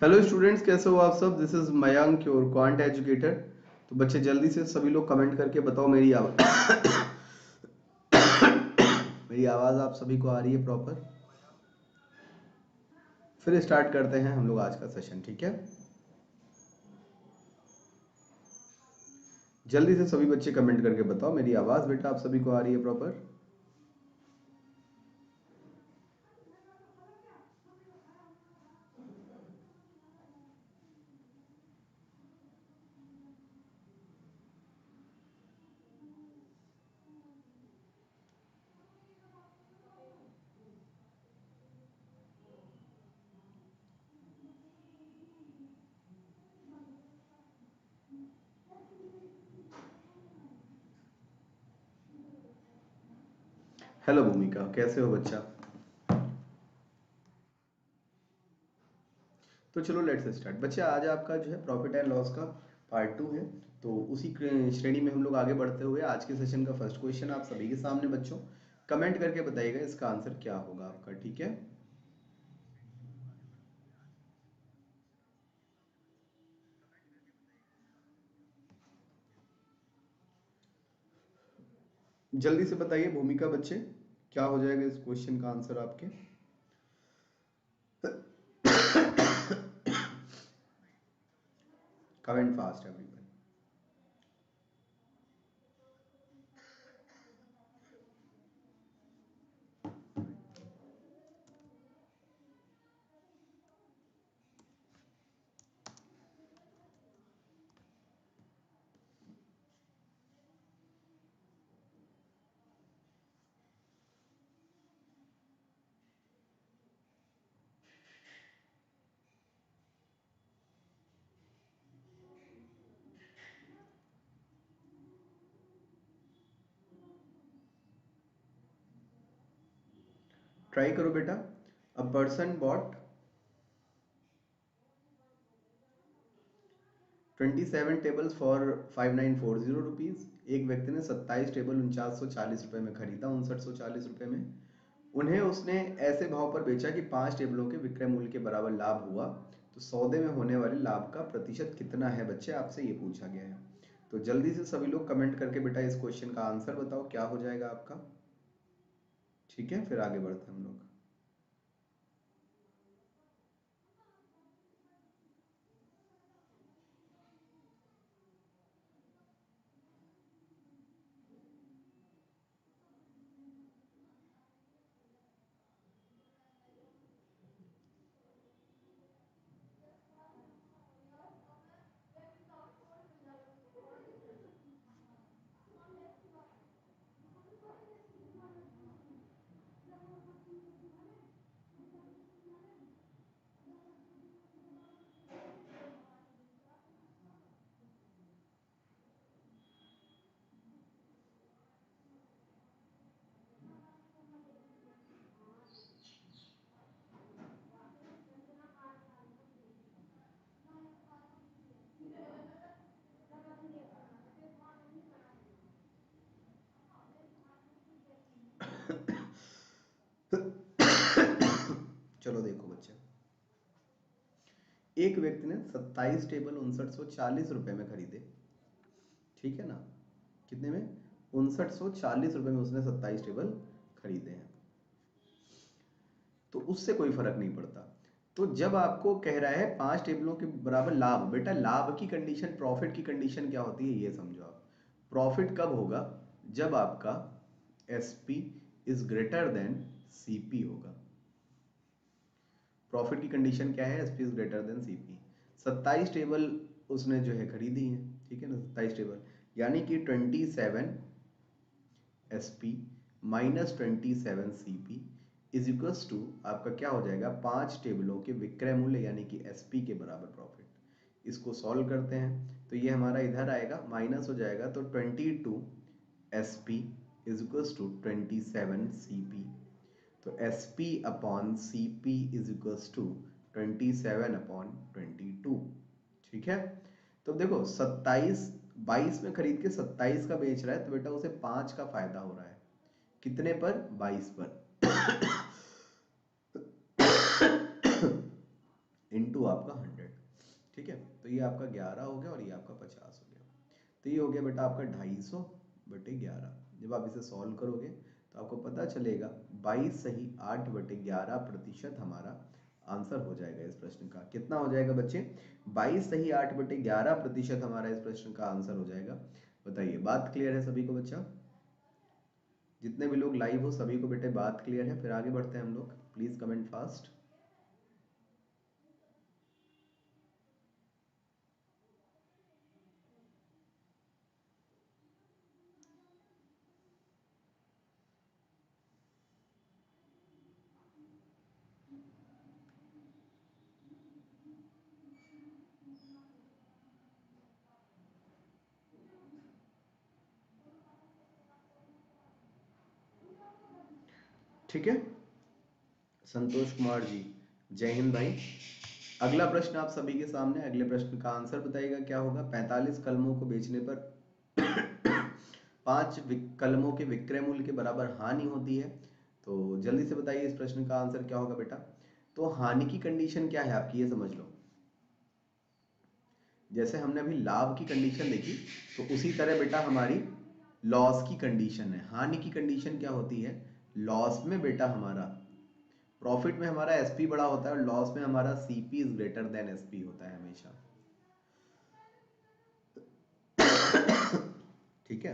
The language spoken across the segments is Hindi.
हेलो स्टूडेंट्स, कैसे हो आप सब। This is Mayank your quant educator. तो बच्चे जल्दी से सभी लोग कमेंट करके बताओ मेरी आवाज़ मेरी आवाज़ आप सभी को आ रही है प्रॉपर। फिर स्टार्ट करते हैं हम लोग आज का सेशन, ठीक है। जल्दी से सभी बच्चे कमेंट करके बताओ मेरी आवाज़ बेटा आप सभी को आ रही है प्रॉपर। हेलो भूमिका, कैसे हो बच्चा। तो चलो लेट्स स्टार्ट बच्चे। आज आपका जो है प्रॉफिट एंड लॉस का पार्ट 2 है। तो उसी श्रेणी में हम लोग आगे बढ़ते हुए आज के सेशन का फर्स्ट क्वेश्चन आप सभी के सामने बच्चों कमेंट करके बताइएगा इसका आंसर क्या होगा आपका, ठीक है। जल्दी से बताइए भूमिका बच्चे, क्या हो जाएगा इस क्वेश्चन का आंसर आपके। Comment fast everyone. ट्राई करो बेटा। A person bought 27 tables for 5940 rupees. एक व्यक्ति ने 27 टेबल 4940 रुपए में खरीदा, 5940 रुपए में। उन्हें उसने ऐसे भाव पर बेचा कि 5 टेबलों के विक्रय मूल्य के बराबर लाभ हुआ। तो सौदे में होने वाले लाभ का प्रतिशत कितना है बच्चे, आपसे ये पूछा गया है। तो जल्दी से सभी लोग कमेंट करके बेटा इस क्वेश्चन का आंसर बताओ क्या हो जाएगा आपका, ठीक है। फिर आगे बढ़ते हैं हम लोग। चलो देखो बच्चे, एक व्यक्ति ने 27 टेबल 5940 रुपए में खरीदे, ठीक है ना। कितने में? 5940 रुपए में उसने 27 टेबल खरीदे हैं। तो उससे कोई फर्क नहीं पड़ता। तो जब आपको कह रहा है 5 टेबलों के बराबर लाभ, बेटा लाभ की कंडीशन, प्रॉफिट की कंडीशन क्या होती है ये समझो आप। प्रॉफिट कब होगा? जब आपका SP is greater then CP होगा। प्रॉफिट की कंडीशन क्या है? SP is greater then CP. 27 table उसने जो है खरीदी है, ठीक है ना। 27 टेबल यानी कि 27 SP minus 27 CP is equals to आपका क्या हो जाएगा? 5 टेबलों के विक्रय मूल्य यानी कि एसपी के बराबर प्रॉफिट। इसको सॉल्व करते हैं तो ये हमारा इधर आएगा, माइनस हो जाएगा तो 22 SP is equals to 27 CP. तो SP upon CP is equals to 27 upon 22, ठीक है। तो देखो 27 22 में खरीद के 27 का बेच रहा है तो बेटा उसे 5 का फायदा हो रहा है। कितने पर? 22 पर। इंटू आपका 100। ठीक है, तो ये आपका 11 हो गया और ये आपका 50 हो गया। तो ये हो गया बेटा आपका 250/11। जब आप इसे सॉल्व करोगे तो आपको पता चलेगा 22 सही 8/11% हमारा आंसर हो जाएगा इस प्रश्न का। कितना हो जाएगा बच्चे? 22 सही 8/11% हमारा इस प्रश्न का आंसर हो जाएगा। बताइए, बात क्लियर है सभी को बच्चा? जितने भी लोग लाइव हो सभी को बेटे बात क्लियर है? फिर आगे बढ़ते हैं हम लोग। Please comment fast. ठीक है, संतोष कुमार जी, जय हिंद भाई। अगला प्रश्न आप सभी के सामने। अगले प्रश्न का आंसर बताइएगा क्या होगा। 45 कलमों को बेचने पर 5 कलमों के विक्रय मूल्य के बराबर हानि होती है। तो जल्दी से बताइए इस प्रश्न का आंसर क्या होगा बेटा। तो हानि की कंडीशन क्या है आपकी, ये समझ लो। जैसे हमने अभी लाभ की कंडीशन देखी, तो उसी तरह बेटा हमारी लॉस की कंडीशन है। हानि की कंडीशन क्या होती है? लॉस में बेटा हमारा, प्रॉफिट में हमारा एसपी बड़ा होता है और लॉस में हमारा CP is greater than SP होता है हमेशा। ठीक है।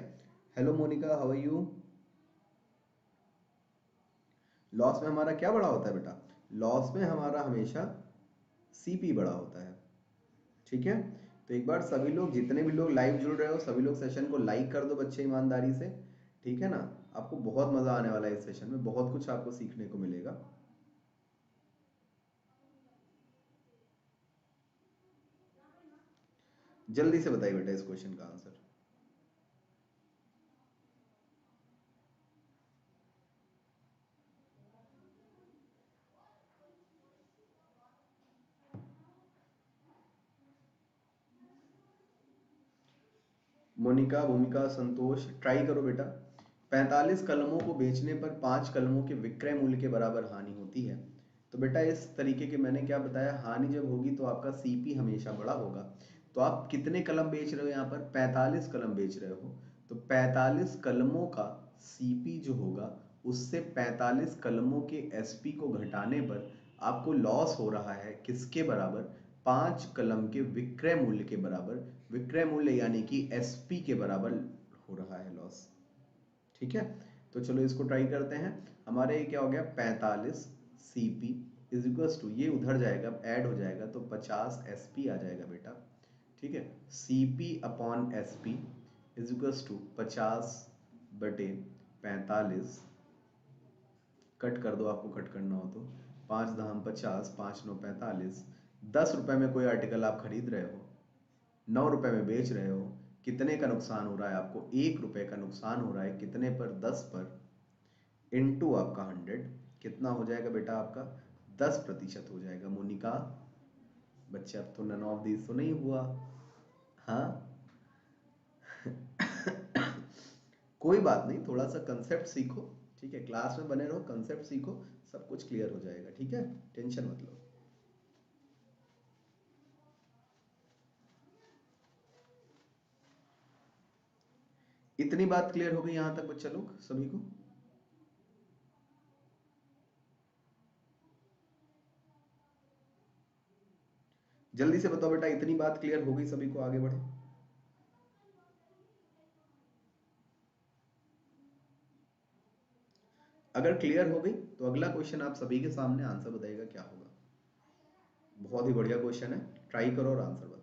Hello Monica, how are you? Loss में हमारा क्या बड़ा होता है बेटा? लॉस में हमारा हमेशा सीपी बड़ा होता है। ठीक है, तो एक बार सभी लोग, जितने भी लोग लाइव जुड़ रहे हो, सभी लोग सेशन को लाइक कर दो बच्चे ईमानदारी से। ठीक है ना, आपको बहुत मजा आने वाला है इस सेशन में, बहुत कुछ आपको सीखने को मिलेगा। जल्दी से बताइए बेटा इस क्वेश्चन का आंसर। मोनिका, भूमिका, संतोष, ट्राई करो बेटा। 45 कलमों को बेचने पर 5 कलमों के विक्रय मूल्य के बराबर हानि होती है। तो बेटा इस तरीके के मैंने क्या बताया, हानि जब होगी तो आपका सीपी हमेशा बड़ा होगा। तो आप कितने कलम बेच रहे हो यहाँ पर? 45 कलम बेच रहे हो। तो 45 कलमों का सीपी जो होगा, उससे 45 कलमों के एसपी को घटाने पर आपको लॉस हो रहा है किसके बराबर? 5 कलम के विक्रय मूल्य के बराबर। विक्रय मूल्य यानी कि एसपी के बराबर हो रहा है लॉस। ठीक है, तो चलो इसको ट्राई करते हैं। हमारे ये क्या हो गया, 45 सीपी इज इक्वल्स टू, ये उधर जाएगा ऐड हो जाएगा तो 50 एसपी आ जाएगा बेटा। ठीक है, CP upon SP is equals to 50/45। Cut कर दो आपको कट करना हो तो। 5 धाम 50, 5 9 45। 10 रुपए में कोई आर्टिकल आप खरीद रहे हो, 9 रुपए में बेच रहे हो, कितने का नुकसान हो रहा है आपको? 1 रुपए का नुकसान हो रहा है। कितने पर? 10 पर, इनटू आपका 100। कितना हो जाएगा बेटा आपका? 10% हो जाएगा। मोनिका, बच्चे अब तो नन ऑफ दिस तो नहीं हुआ। हाँ। कोई बात नहीं, थोड़ा सा कंसेप्ट सीखो। ठीक है, क्लास में बने रहो, कंसेप्ट सीखो, सब कुछ क्लियर हो जाएगा। ठीक है, टेंशन मत लो। इतनी बात क्लियर हो गई यहां तक बच्चा लोग सभी को? जल्दी से बताओ बेटा, इतनी बात क्लियर हो गई सभी को? आगे बढ़े। अगर क्लियर हो गई तो अगला क्वेश्चन आप सभी के सामने, आंसर बताइएगा क्या होगा। बहुत ही बढ़िया क्वेश्चन है, ट्राई करो और आंसर बताओ।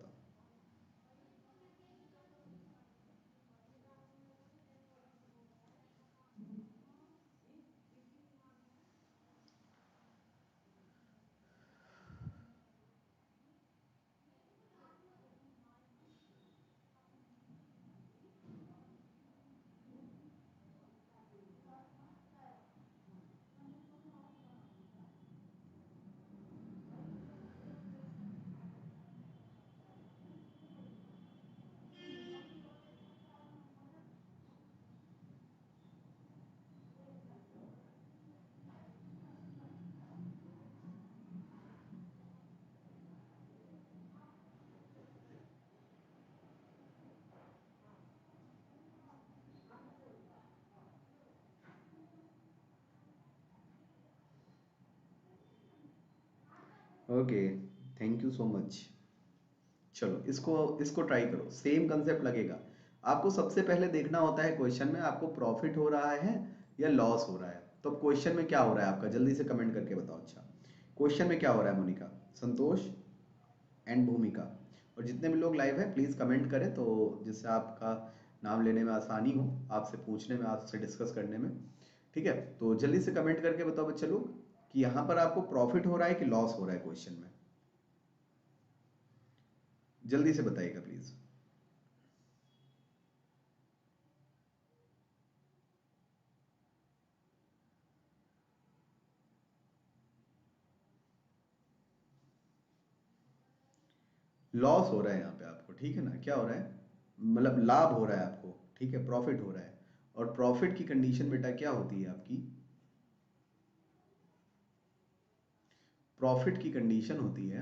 Okay, thank you so much. चलो इसको इसको ट्राई करो, सेम कंसेप्ट लगेगा। आपको सबसे पहले देखना होता है क्वेश्चन में आपको प्रॉफिट हो रहा है या लॉस हो रहा है। तो क्वेश्चन में क्या हो रहा है आपका, जल्दी से कमेंट करके बताओ। अच्छा, क्वेश्चन में क्या हो रहा है मोनिका, संतोष एंड भूमिका, और जितने भी लोग लाइव है प्लीज कमेंट करें, तो जिससे आपका नाम लेने में आसानी हो, आपसे पूछने में, आपसे डिस्कस करने में। ठीक है, तो जल्दी से कमेंट करके बताओ बच्चे लोग कि यहाँ पर आपको प्रॉफिट हो रहा है कि लॉस हो रहा है क्वेश्चन में। जल्दी से बताइएगा प्लीज। लॉस हो रहा है यहाँ पे आपको, ठीक है ना, क्या हो रहा है, मतलब लाभ हो रहा है आपको, ठीक है, प्रॉफिट हो रहा है। और प्रॉफिट की कंडीशन बेटा क्या होती है आपकी, प्रॉफिट की कंडीशन होती है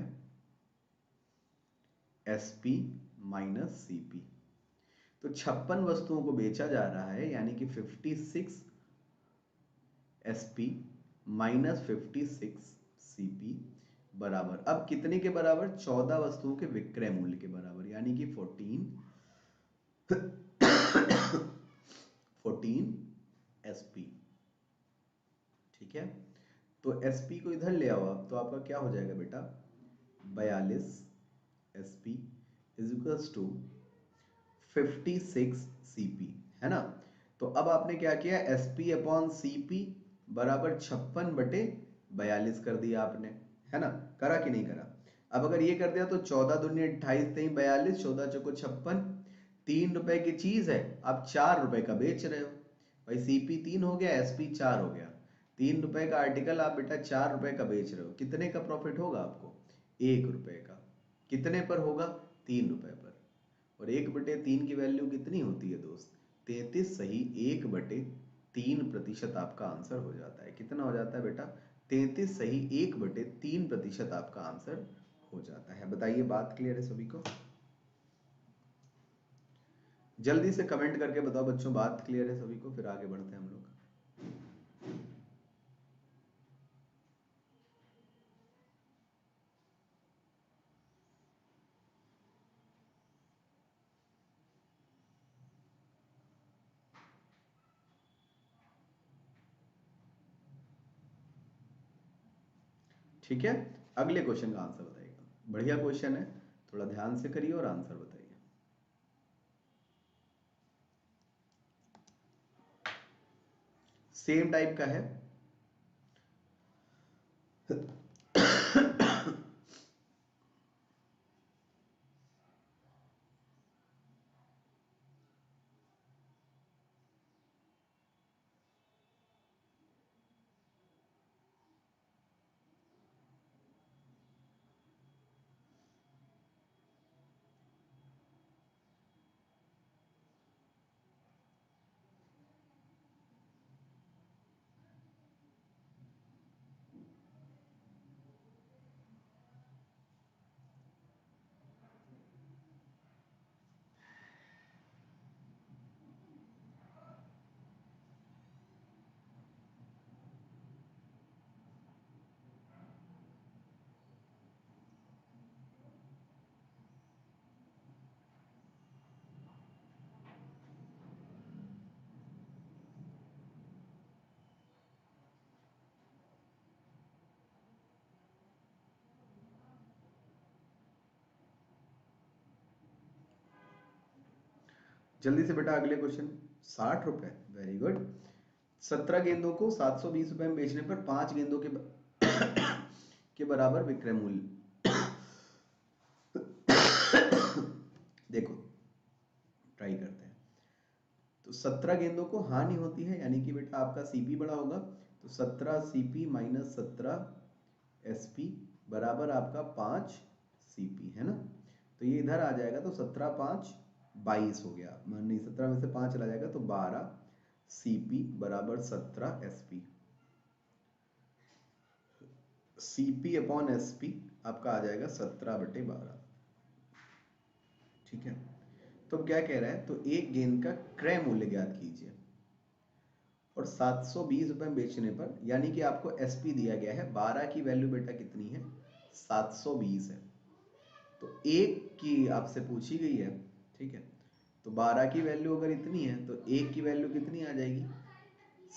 एसपी माइनस सीपी। तो 56 वस्तुओं को बेचा जा रहा है, यानी कि 56 एसपी माइनस 56 सीपी बराबर, अब कितने के बराबर, 14 वस्तुओं के विक्रय मूल्य के बराबर, यानी कि 14 एसपी। ठीक है, तो एसपी को इधर ले आओ आप, तो आपका क्या हो जाएगा बेटा, 42 SP is equals to 56 CP, है ना। तो अब आपने क्या किया, एसपी अपॉन सीपी बराबर 56/42 कर दिया आपने, है ना, करा कि नहीं करा। अब अगर ये कर दिया तो 14 दूनी 28, 23 42, 14 चौको 56, 3 रुपए की चीज है, आप 4 रुपए का बेच रहे हो। भाई सीपी 3 हो गया, एसपी 4 हो गया, 3 रुपए का आर्टिकल आप बेटा 4 रुपए का बेच रहे हो, कितने का प्रॉफिट होगा आपको, 1 रुपए का। कितने पर होगा, 3 रुपए पर। और 1/3 की वैल्यू कितनी होती है दोस्त, 33, सही 1/3% आपका आंसर हो जाता है। कितना हो जाता है बेटा, 33 सही 1/3% आपका आंसर हो जाता है। बताइए, बात क्लियर है सभी को। जल्दी से कमेंट करके बताओ बच्चों, बात क्लियर है सभी को, फिर आगे बढ़ते हैं हम लोग। ठीक है, अगले क्वेश्चन का आंसर बताइएगा, बढ़िया क्वेश्चन है, थोड़ा ध्यान से करिए और आंसर बताइए। सेम टाइप का है। जल्दी से बेटा अगले क्वेश्चन। 60 रुपए, वेरी गुड। 17 गेंदों को 720 रुपए में बेचने पर 5 गेंदों के बराबर विक्रय मूल्य। देखो, ट्राई करते हैं। तो 17 गेंदों को हानि होती है, यानी कि बेटा आपका सीपी बड़ा होगा, तो 17 सीपी माइनस 17 एसपी बराबर आपका 5 सीपी, है ना। तो ये इधर आ जाएगा, तो 17×5 = 22 हो गया, मान नहीं 17 में से 5 चला जाएगा, तो 12 सीपी बराबर 17 एसपी। सीपी अपॉन एसपी आपका आ जाएगा 17/12। ठीक है, तो अब क्या कह रहा है, तो एक गेंद का क्रय मूल्य ज्ञात कीजिए, और 720 रुपए में बेचने पर, यानी कि आपको एसपी दिया गया है, 12 की वैल्यू बेटा कितनी है, 720 है। तो एक की आपसे पूछी गई है, ठीक है, तो 12 की वैल्यू अगर इतनी है तो एक की वैल्यू कितनी आ जाएगी,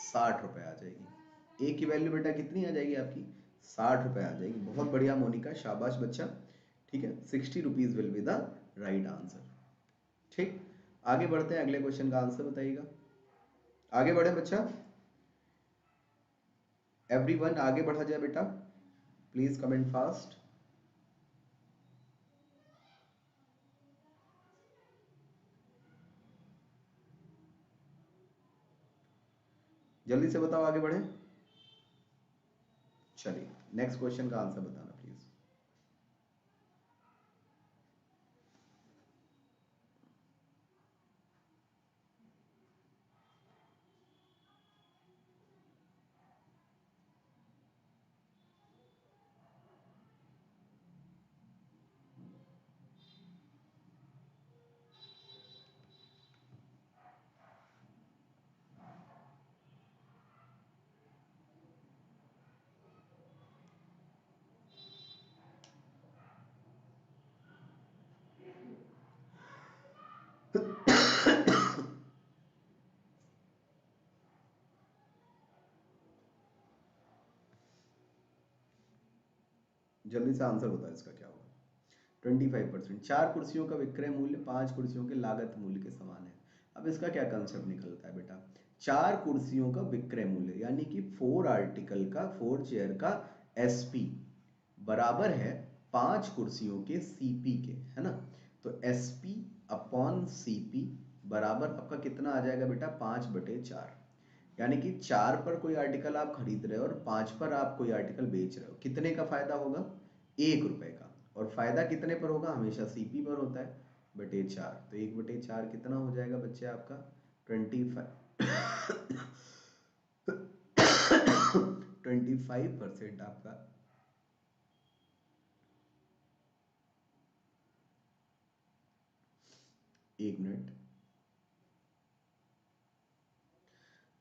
60 रुपये आ जाएगी। एक की वैल्यू बेटा कितनी आ जाएगी आपकी, 60 रुपये आ जाएगी। बहुत बढ़िया मोनिका, शाबाश बच्चा, ठीक है, 60 rupees will be the right answer. ठीक, आगे बढ़ते हैं, अगले क्वेश्चन का आंसर बताइएगा। आगे बढ़े बच्चा, एवरीवन आगे बढ़ा जाए बेटा, प्लीज कमेंट फास्ट। जल्दी से बताओ, आगे बढ़े। चलिए, नेक्स्ट क्वेश्चन का आंसर बताना प्लीज। जल्दी से आंसर बताओ, इसका क्या होगा। 25%, 4 कुर्सियों का विक्रय मूल्य 5 कुर्सियों के लागत मूल्य के समान है। अब इसका क्या कंसेप्ट निकलता है बेटा, 4 कुर्सियों का विक्रय मूल्य यानी कि 4 आर्टिकल का, 4 चेयर का एसपी बराबर है 5 कुर्सियों के सीपी के, है ना। तो एसपी अपॉन सीपी बराबर आपका कितना आ जाएगा बेटा, 5/4। यानी कि 4 पर कोई आर्टिकल आप खरीद रहे हो और 5 पर आप कोई आर्टिकल बेच रहे हो, कितने का फायदा होगा, 1 रुपए का। और फायदा कितने पर होगा, हमेशा सीपी पर होता है, बटे 4। तो 1/4 कितना हो जाएगा बच्चे आपका, 25% आपका। एक मिनट,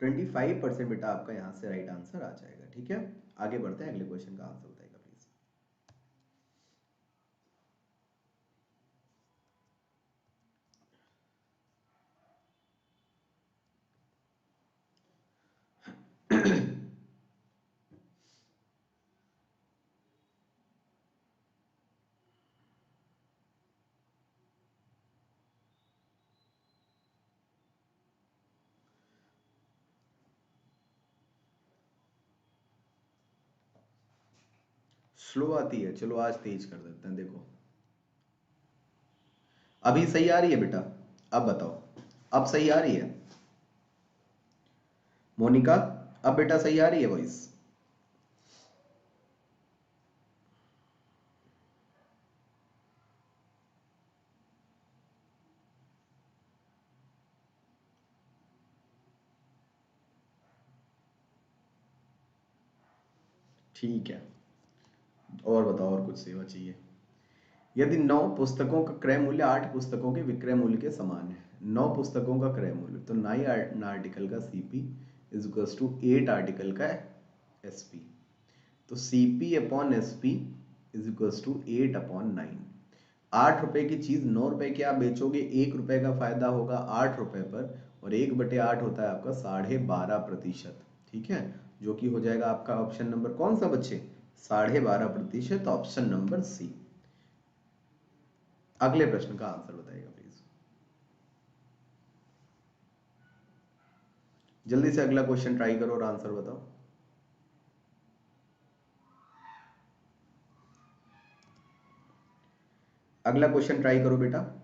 25% बेटा आपका यहाँ से राइट आंसर आ जाएगा। ठीक है, आगे बढ़ते हैं, अगले क्वेश्चन का आंसर बताइएगा प्लीज। स्लो आती है, चलो आज तेज कर देते हैं। देखो अभी सही आ रही है बेटा, अब बताओ, अब सही आ रही है मोनिका, अब बेटा सही आ रही है वॉइस। ठीक है, और बताओ, और कुछ सेवा चाहिए। यदि 9 पुस्तकों का क्रय मूल्य 8 पुस्तकों के विक्रय मूल्य के समान है, 9 पुस्तकों का क्रय मूल्य, तो 9 आर्टिकल का CP is equals to 8 article का एसपी। तो CP upon SP is equals to 8/9। 8 रुपए की चीज 9 रुपए की आप बेचोगे, 1 रुपए का फायदा होगा 8 रुपए पर, और 1/8 होता है आपका 12.5%। ठीक है, जो कि हो जाएगा आपका ऑप्शन नंबर कौन सा बच्चे, 12.5%, ऑप्शन नंबर सी। अगले प्रश्न का आंसर बताइएगा प्लीज, जल्दी से अगला क्वेश्चन ट्राई करो और आंसर बताओ। अगला क्वेश्चन ट्राई करो बेटा।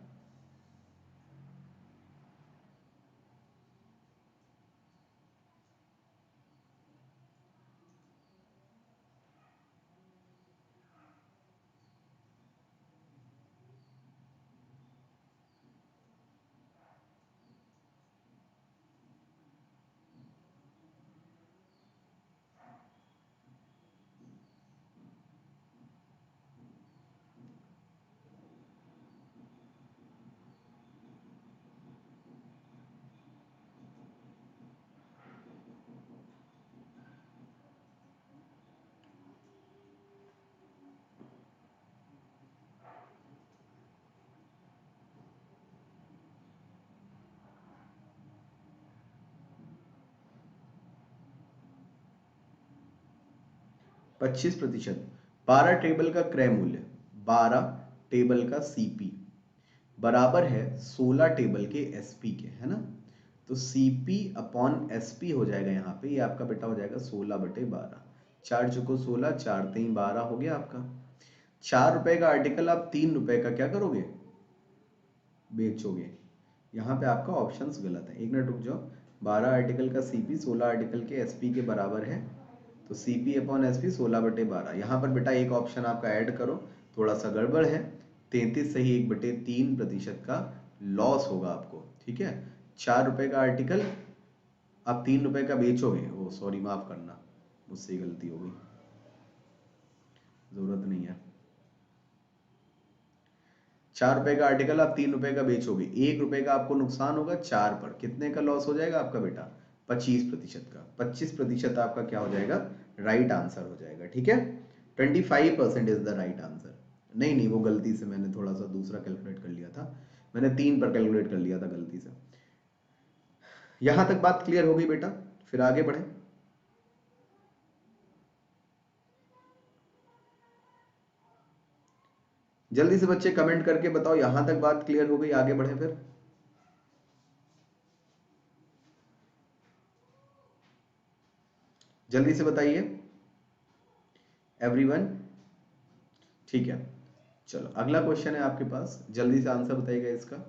25%। 12 टेबल का क्रय मूल्य 12 टेबल का सीपी बराबर है 16 टेबल के एसपी के, है ना। तो सीपी अपॉन एसपी हो जाएगा यहाँ पे, ये आपका बेटा हो जाएगा 16/12। 4 चुको 16, 4 3 12 हो गया आपका। 4 रुपए का आर्टिकल आप 3 रुपए का क्या करोगे, बेचोगे। यहाँ पे आपका ऑप्शंस गलत है, एक मिनट रुक जाओ। 12 आर्टिकल का सीपी 16 आर्टिकल के एसपी के बराबर है, तो सीपी अपॉन एसपी 16/12। यहाँ पर बेटा एक ऑप्शन आपका ऐड करो, थोड़ा सा गड़बड़ है। 33 सही 1/3% का लॉस होगा आपको, ठीक है। 4 रुपए का आर्टिकल आप 3 रुपए का बेचोगे, ओ सॉरी माफ करना, मुझसे गलती हो गई, जरूरत नहीं है। 4 रुपए का आर्टिकल आप 3 रुपए का बेचोगे, 1 रुपए का आपको नुकसान होगा, 4 पर कितने का लॉस हो जाएगा आपका बेटा, 25% का। 25% आपका क्या हो जाएगा, राइट आंसर हो जाएगा, ठीक है। 25% इज द राइट आंसर। नहीं नहीं, वो गलती से मैंने थोड़ा सा दूसरा कैलकुलेट कर लिया था, मैंने 3 पर कैलकुलेट कर लिया था गलती से। यहां तक बात क्लियर हो गई बेटा, फिर आगे बढ़े। जल्दी से बच्चे कमेंट करके बताओ, यहां तक बात क्लियर हो गई, आगे बढ़े फिर। जल्दी से बताइए एवरीवन, ठीक है। चलो अगला क्वेश्चन है आपके पास, जल्दी से आंसर बताइएगा इसका।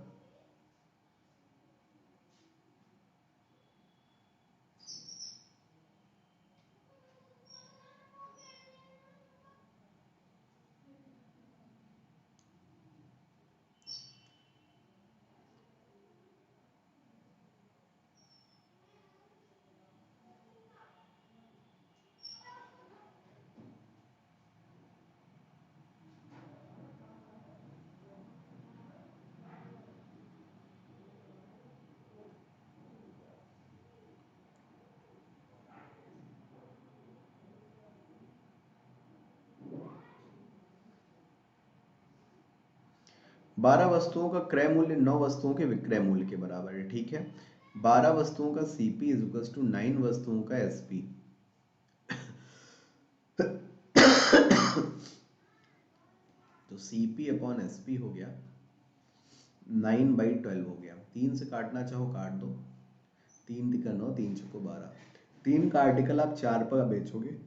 बारह वस्तुओं का क्रय मूल्य 9 वस्तुओं के विक्रय मूल्य के बराबर है, ठीक है। 12 वस्तुओं का सीपी इज इक्वल टू 9 वस्तुओं का एसपी। तो सीपी अपॉन एसपी हो गया 9/12 हो गया। 3 से काटना चाहो काट दो, 3 तिका 9, 3 चौको 12। 3 का आर्टिकल आप 4 पर बेचोगे,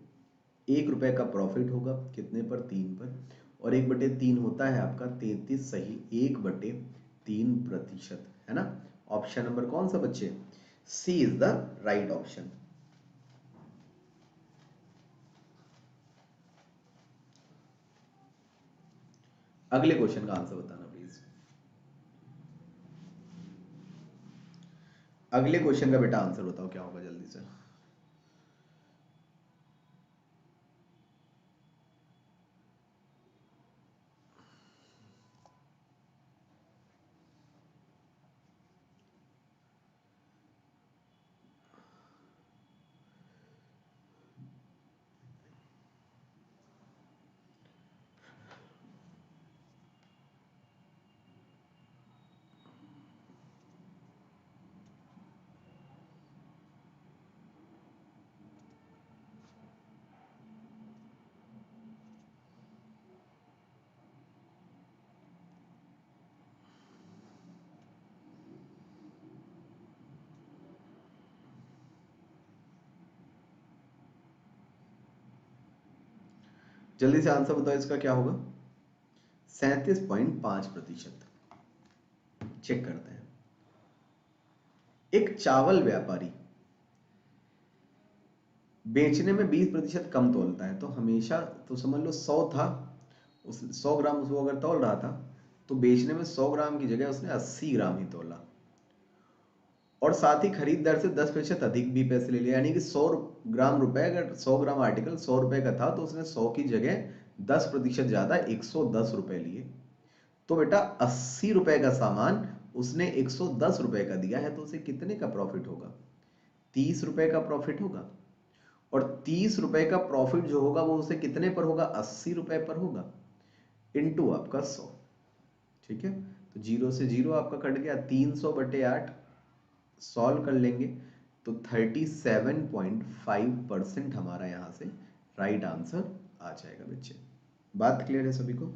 1 रुपए का प्रॉफिट होगा, कितने पर, 3 पर। और 1/3 होता है आपका 33 सही 1/3%, है ना। ऑप्शन नंबर कौन सा बच्चे, सी इज द राइट ऑप्शन। अगले क्वेश्चन का आंसर बताना प्लीज। अगले क्वेश्चन का बेटा आंसर बताओ क्या होगा, जल्दी से। जल्दी से आंसर बताओ इसका क्या होगा, 37.5%। चेक करते हैं। एक चावल व्यापारी बेचने में 20% कम तोलता है, तो हमेशा, तो समझ लो 100 था, उस 100 ग्राम उसको अगर तोल रहा था, तो बेचने में 100 ग्राम की जगह उसने 80 ग्राम ही तोला, और साथ ही खरीद दर से 10% अधिक भी पैसे ले लिया। यानी कि 100 ग्राम रुपए, अगर 100 ग्राम आर्टिकल 100 रुपए का था, तो उसने 100 की जगह 10% ज्यादा 110 रुपए लिए। तो बेटा 80 रुपए का सामान उसने 110 रुपए का दिया है, तो उसे कितने का प्रॉफिट होगा, 30 रुपए का प्रॉफिट होगा। और 30 रुपए का प्रॉफिट जो होगा वो उसे कितने पर होगा, 80 रुपए पर होगा, इनटू आपका 100, ठीक है। तो 0 से 0 आपका कट गया, 300/8 सॉल्व कर लेंगे तो 37.5% हमारा यहाँ से राइट आंसर आ जाएगा बच्चे। बात क्लियर है सभी को?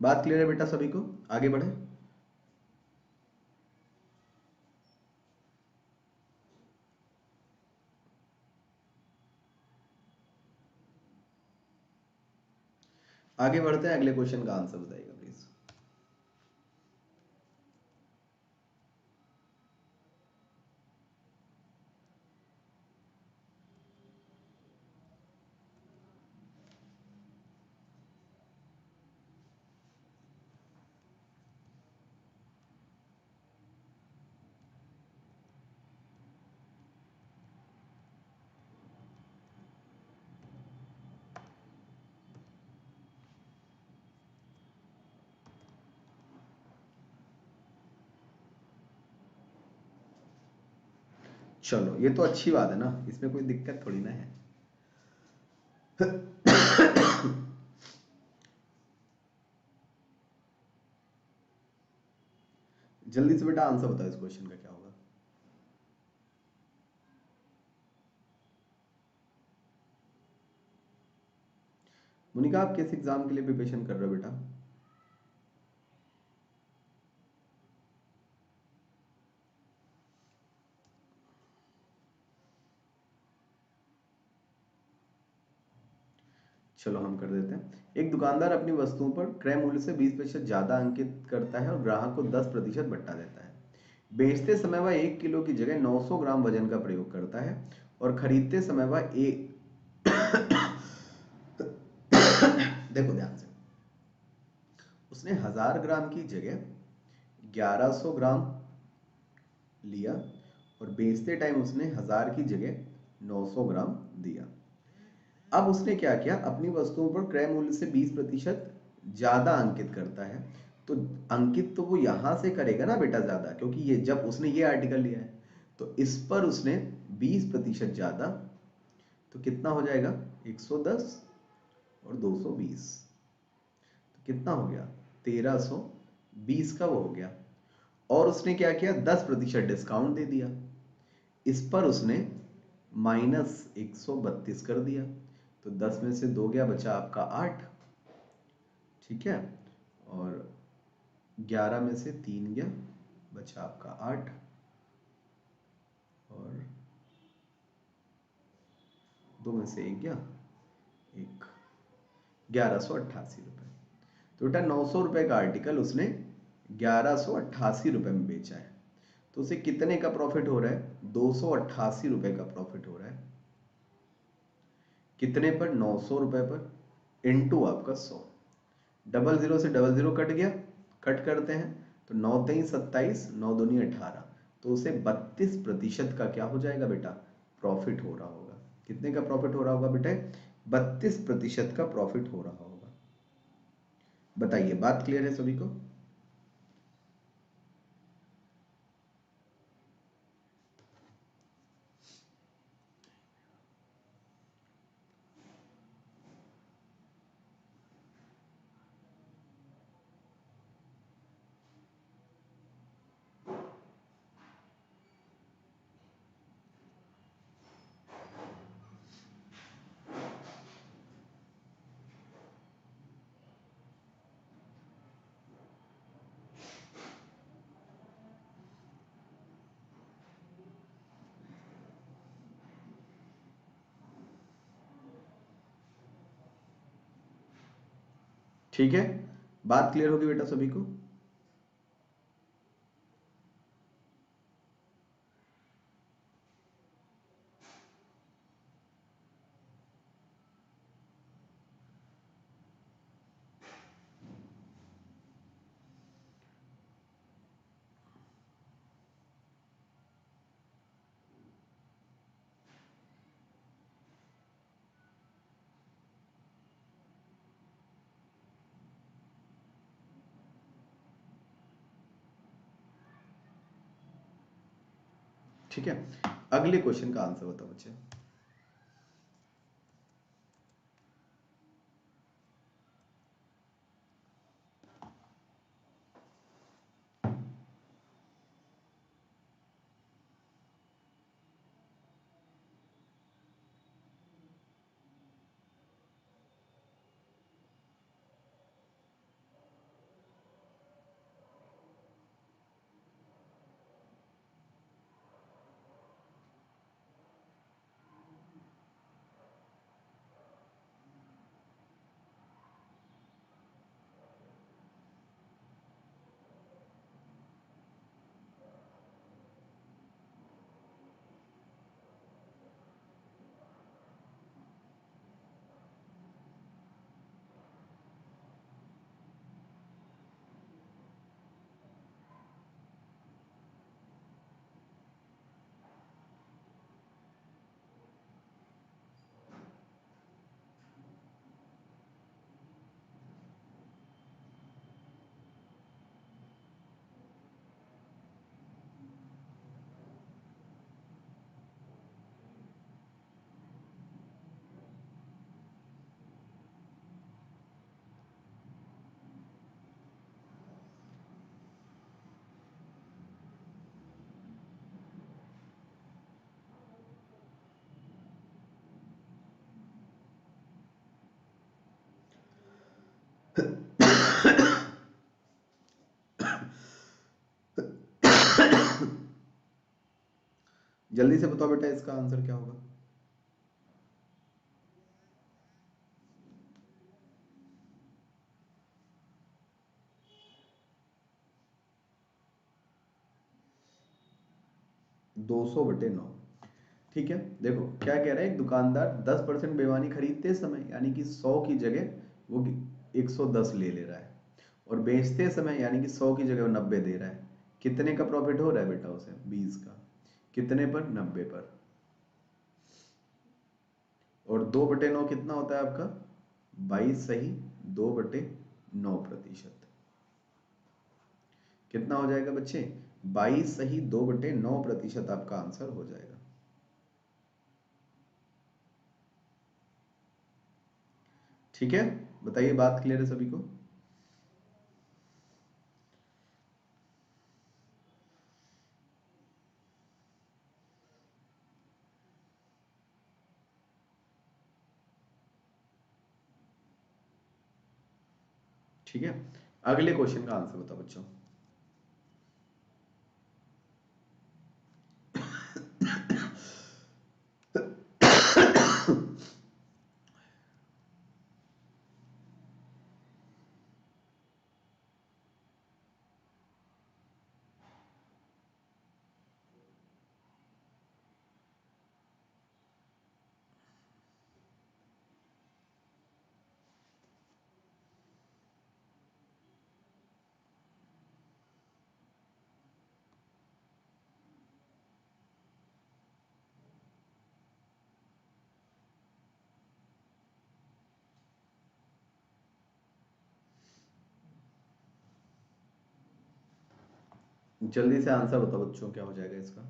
बात क्लियर है बेटा सभी को? आगे बढ़े। आगे बढ़ते हैं, अगले क्वेश्चन का आंसर बताइएगा प्लीज। चलो ये तो अच्छी बात है ना, इसमें कोई दिक्कत थोड़ी ना है। जल्दी से बेटा आंसर बताओ इस क्वेश्चन का क्या होगा। मोनिका आप किस एग्जाम के लिए प्रिपरेशन कर रहे हो बेटा? चलो हम कर देते हैं। एक दुकानदार अपनी वस्तुओं पर क्रय मूल्य से 20% ज्यादा अंकित करता है और ग्राहक को 10% बट्टा देता है। बेचते समय वह 1 किलो की जगह 900 ग्राम वजन का प्रयोग करता है और खरीदते समय वह एक देखो ध्यान से, उसने 1000 ग्राम की जगह 1100 ग्राम लिया और बेचते टाइम उसने 1000 की जगह 900 ग्राम दिया। अब उसने क्या किया, अपनी वस्तुओं पर क्रय मूल्य से 20% ज्यादा अंकित करता है। तो अंकित तो वो यहां से करेगा ना बेटा ज्यादा, क्योंकि ये जब उसने ये आर्टिकल लिया है तो इस पर उसने 20% ज्यादा, तो कितना हो जाएगा 110 और 220, तो कितना हो गया 1320 का वो हो गया। और उसने क्या किया 10% डिस्काउंट दे दिया, इस पर उसने -132 कर दिया। तो 10 में से 2 गया, बचा आपका 8, ठीक है। और 11 में से 3 गया, बचा आपका 8, और 2 में से 1 गया 1, 1188 रुपये। तो बेटा 900 रुपये का आर्टिकल उसने 1188 रुपये में बेचा है। तो उसे कितने का प्रॉफिट हो रहा है, 288 रुपये का प्रॉफिट हो रहा है। कितने पर, 900 रुपये पर, इंटू आपका 100। डबल जीरो से डबल जीरो कट गया, कट करते हैं तो 9 3 27, 9 दूनी 18, तो उसे 32% का क्या हो जाएगा बेटा, प्रॉफिट हो रहा होगा। कितने का प्रॉफिट हो रहा होगा बेटे, 32% का प्रॉफिट हो रहा होगा। बताइए बात क्लियर है सभी को? ठीक है, बात क्लियर होगी बेटा सभी को? ठीक है, अगले क्वेश्चन का आंसर बताओ बच्चे। जल्दी से बताओ बेटा इसका आंसर क्या होगा। 200/9। ठीक है, देखो क्या कह रहा है, एक दुकानदार 10% बेईमानी खरीदते समय यानी कि 100 की जगह वो 110 ले ले रहा है, और बेचते समय यानी कि 100 की जगह वो 90 दे रहा है। कितने का प्रॉफिट हो रहा है बेटा उसे? 20 का। कितने पर? 90 पर। और 2/9 कितना होता है आपका? 22 सही 2/9%। कितना हो जाएगा बच्चे? 22 सही 2/9% आपका आंसर हो जाएगा। ठीक है, बताइए बात क्लियर है सभी को? ठीक है, अगले क्वेश्चन का आंसर बताओ बच्चों। जल्दी से आंसर बताओ बच्चों, क्या हो जाएगा इसका?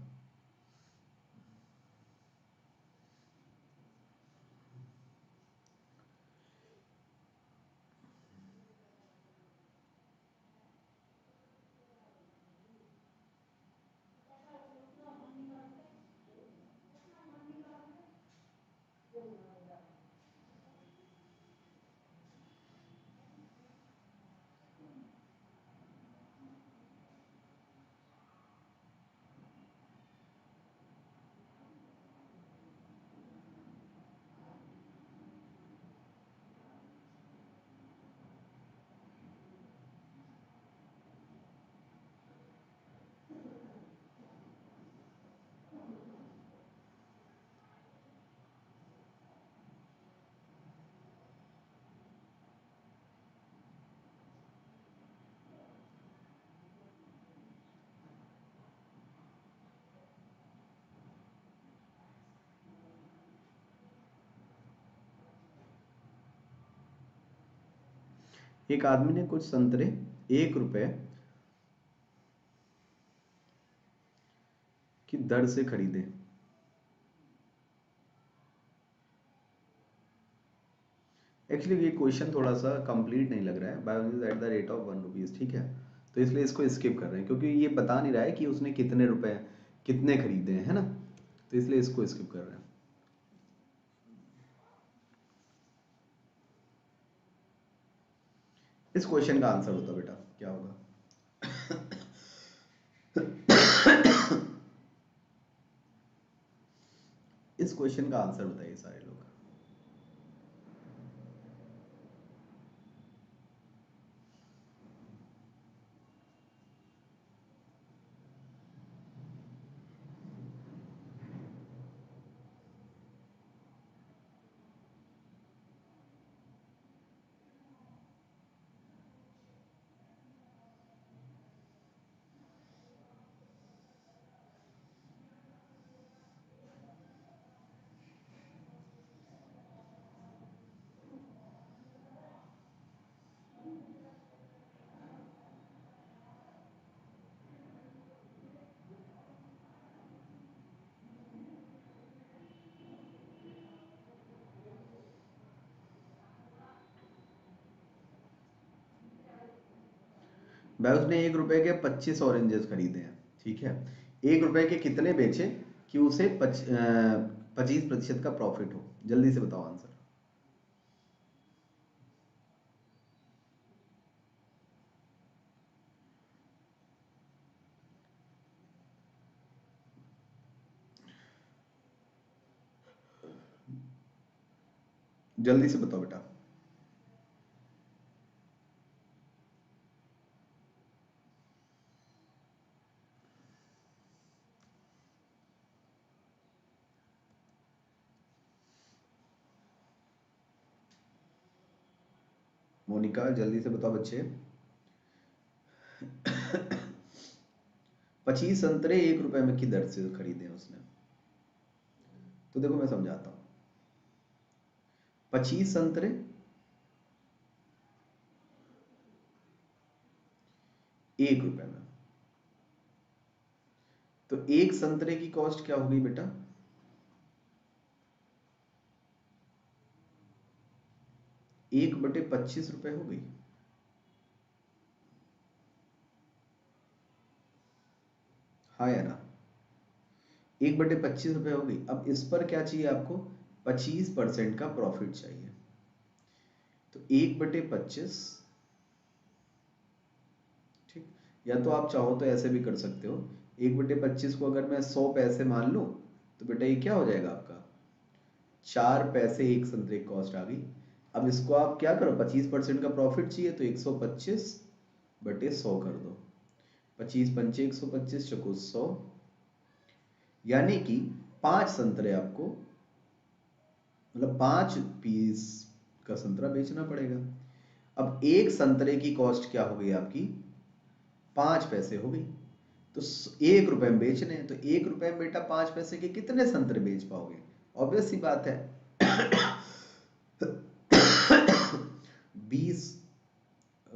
एक आदमी ने कुछ संतरे 1 रुपए की दर से खरीदे। एक्चुअली ये क्वेश्चन थोड़ा सा कंप्लीट नहीं लग रहा है, by at the rate of 1 rupees. ठीक है, तो इसलिए इसको स्किप कर रहे हैं, क्योंकि ये बता नहीं रहा है कि उसने कितने रुपए कितने खरीदे हैं, है ना, तो इसलिए इसको स्किप कर रहे हैं। इस क्वेश्चन का आंसर बताओ बेटा, क्या होगा? इस क्वेश्चन का आंसर बताइए सारे लोग। भाई उसने 1 रुपए के 25 ऑरेंजेस खरीदे हैं। ठीक है, 1 रुपए के कितने बेचे कि उसे 25% का प्रॉफिट हो? जल्दी से बताओ आंसर। जल्दी से बताओ बेटा। मोनिका जल्दी से बताओ बच्चे। 25 संतरे 1 रुपए में की दर से खरीदे उसने। तो देखो मैं समझाता हूँ। 25 संतरे 1 रुपए में, तो एक संतरे की कॉस्ट क्या हो गई बेटा? 1/25 रुपए हो गई। हाँ या ना? 1/25 रुपए हो गई। अब इस पर क्या चाहिए आपको? 25% का प्रॉफिट चाहिए। तो 1/25, ठीक। या तो आप चाहो तो ऐसे भी कर सकते हो, 1/25 को अगर मैं 100 पैसे मान लूं, तो बेटा ये क्या हो जाएगा आपका? 4 पैसे एक संतरे की कॉस्ट आ गई। अब इसको आप क्या करो, 25% का प्रॉफिट चाहिए तो 125/100 कर दो। 25 पंचे 125 चको 100, यानी कि 5 संतरे आपको, मतलब 5 पीस का संतरा बेचना पड़ेगा। अब एक संतरे की कॉस्ट क्या हो गई आपकी? 5 पैसे हो गई। तो 1 रुपए में बेचने हैं, तो 1 रुपए में बेटा 5 पैसे के कितने संतरे बेच पाओगे? ऑब्वियस सी बात है। 20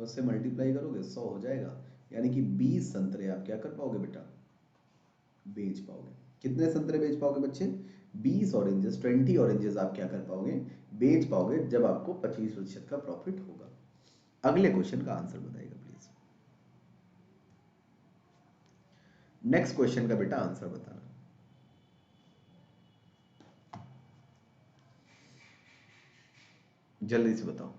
से मल्टीप्लाई करोगे 100 हो जाएगा, यानी कि 20 संतरे आप क्या कर पाओगे बेटा? बेच पाओगे। कितने संतरे बेच पाओगे बच्चे? 20 ऑरेंजेस, 20 ऑरेंजेस आप क्या कर पाओगे? बेच पाओगे, जब आपको 25% का प्रॉफिट होगा। अगले क्वेश्चन का आंसर बताइएगा प्लीज। नेक्स्ट क्वेश्चन का बेटा आंसर बताना। जल्दी से बताओ।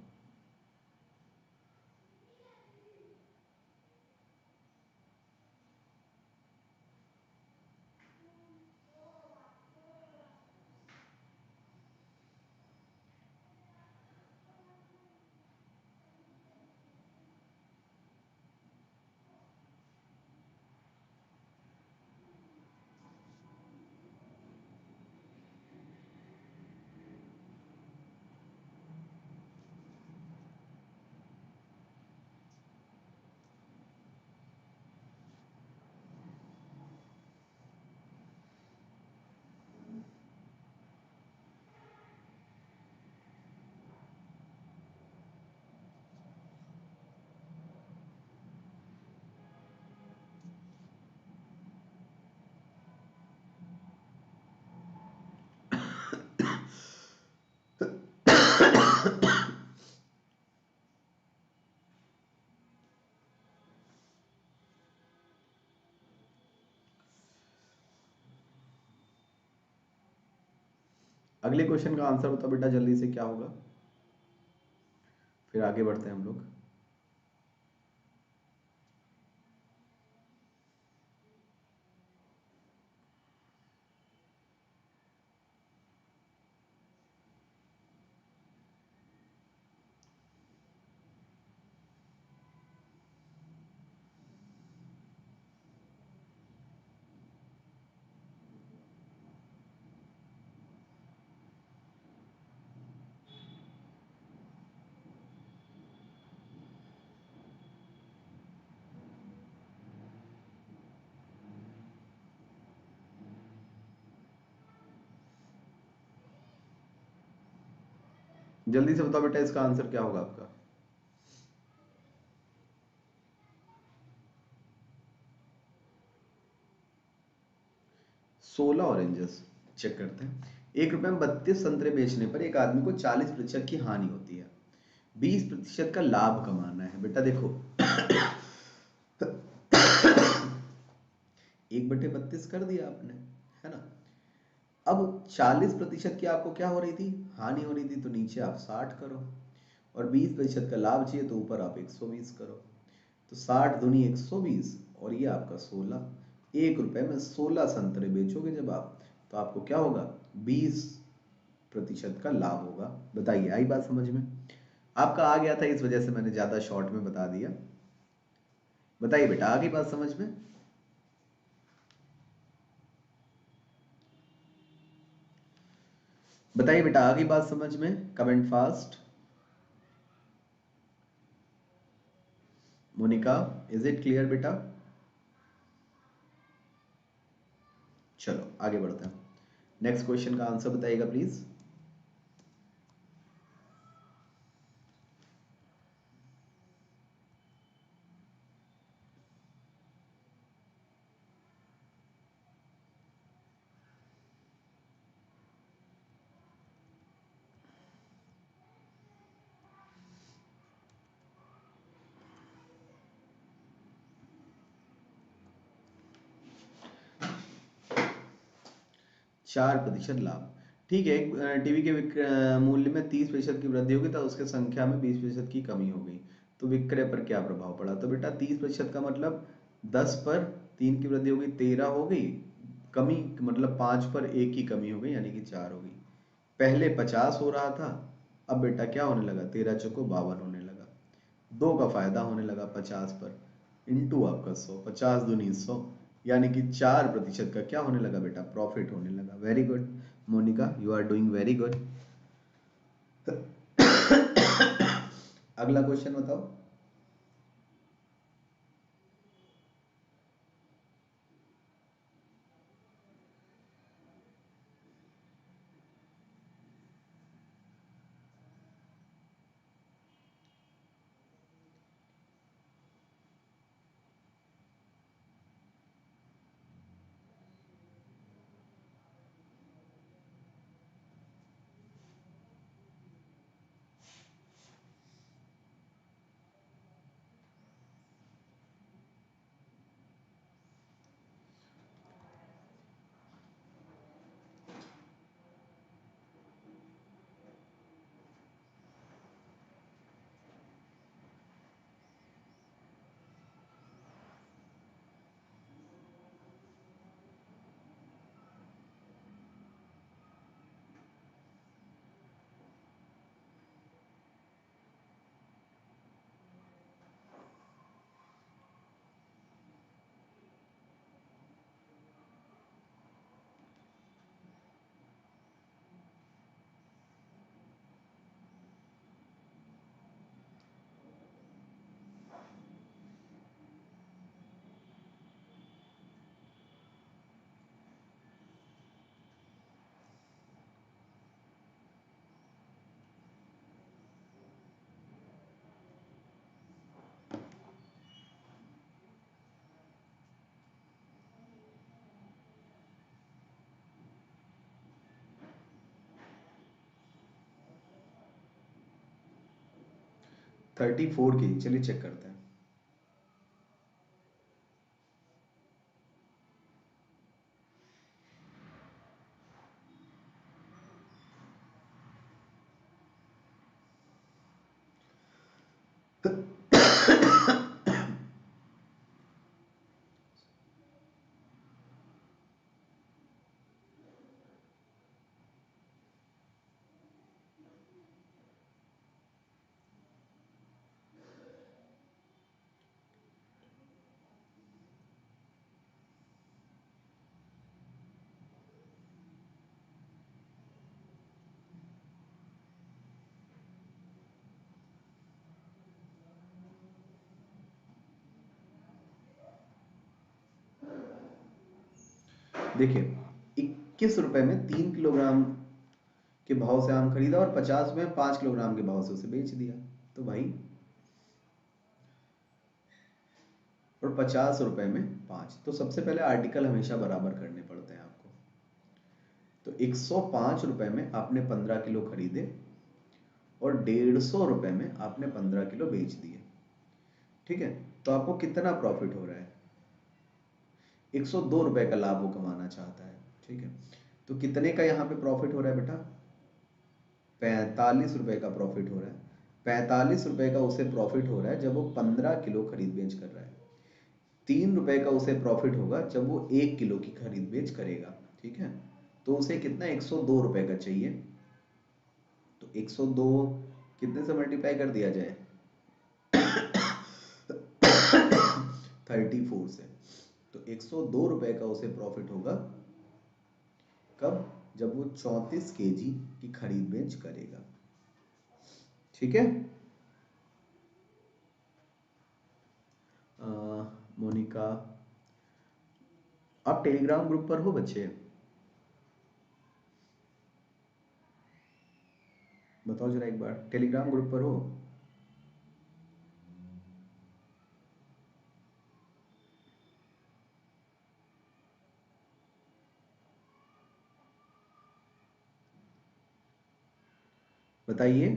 अगले क्वेश्चन का आंसर बताओ बेटा जल्दी से, क्या होगा? फिर आगे बढ़ते हैं हम लोग। जल्दी से बताओ बेटा, इसका आंसर क्या होगा आपका? 16 ऑरेंजेस। चेक करते हैं। 1 रुपए में 32 संतरे बेचने पर एक आदमी को 40% की हानि होती है। 20% का लाभ कमाना है। बेटा देखो, 1/32 कर दिया आपने, है ना? अब 40% की आपको क्या हो रही थी? हानि हो रही थी, तो नीचे आप 60 करो, और 20% का लाभ चाहिए तो ऊपर आप 120 करो। तो 60 दूनी 120, और ये आपका 16। 1 रुपए में 16 संतरे बेचोगे जब आप, तो आपको क्या होगा? 20 प्रतिशत का लाभ होगा। बताइए, आई बात समझ में? आपका आ गया था, इस वजह से मैंने ज़्यादा शॉर्ट में बता दिया। बताइए बेटा, आ गई बात समझ में? बताइए बेटा, आ गई बात समझ में? Comment fast. Monica, is it clear बेटा? चलो आगे बढ़ते हैं। नेक्स्ट क्वेश्चन का आंसर बताइएगा प्लीज। 4% लाभ। ठीक है, टीवी के मूल्य में 30% की वृद्धि होगी तो उसके संख्या में 20% की कमी हो गई, तो विक्रय पर क्या प्रभाव पड़ा? तो बेटा 30% का मतलब 10 पर 3 की वृद्धि हो गई, 13 हो गई। कमी मतलब 5 पर 1 की कमी हो गई, यानी कि 4 हो गई। पहले 50 हो रहा था, अब बेटा क्या होने लगा? 13 चौको 52 होने लगा। 2 का फायदा होने लगा 50 पर, इंटू आपका 100, 50 दूनी 100, यानी कि 4% का क्या होने लगा बेटा? प्रॉफिट होने लगा। Very good Monica, you are doing very good. अगला क्वेश्चन बताओ। 34 की, चलिए चेक करते हैं। देखिए, 21 रुपए में 3 किलोग्राम के भाव से आम खरीदा और 50 में 5 किलोग्राम के भाव से उसे बेच दिया। तो भाई, और 50 रुपए में 5, तो सबसे पहले आर्टिकल हमेशा बराबर करने पड़ते हैं आपको। तो 105 रुपए में आपने 15 किलो खरीदे और 150 रुपए में आपने 15 किलो बेच दिए। ठीक है, तो आपको कितना प्रॉफिट हो रहा है? 102 रुपए का लाभ वो कमाना चाहता है। ठीक है, तो कितने का यहाँ पे प्रॉफिट हो रहा है बेटा? 45 रुपए का प्रॉफिट हो रहा है। 45 रुपए का उसे प्रॉफिट हो रहा है जब वो 15 किलो खरीद बेच कर रहा है। 3 रुपए का उसे प्रॉफिट होगा जब वो 1 किलो की खरीद बेच करेगा। ठीक है, तो उसे कितना? 102 रुपए का चाहिए। तो 102 कितने से मल्टीप्लाई कर दिया जाए? 34 से। तो 102 रुपए का उसे प्रॉफिट होगा कब? जब वो 34 केजी की खरीद बेच करेगा। ठीक है। मोनिका, आप टेलीग्राम ग्रुप पर हो बच्चे? बताओ जरा एक बार, टेलीग्राम ग्रुप पर हो? बताइए।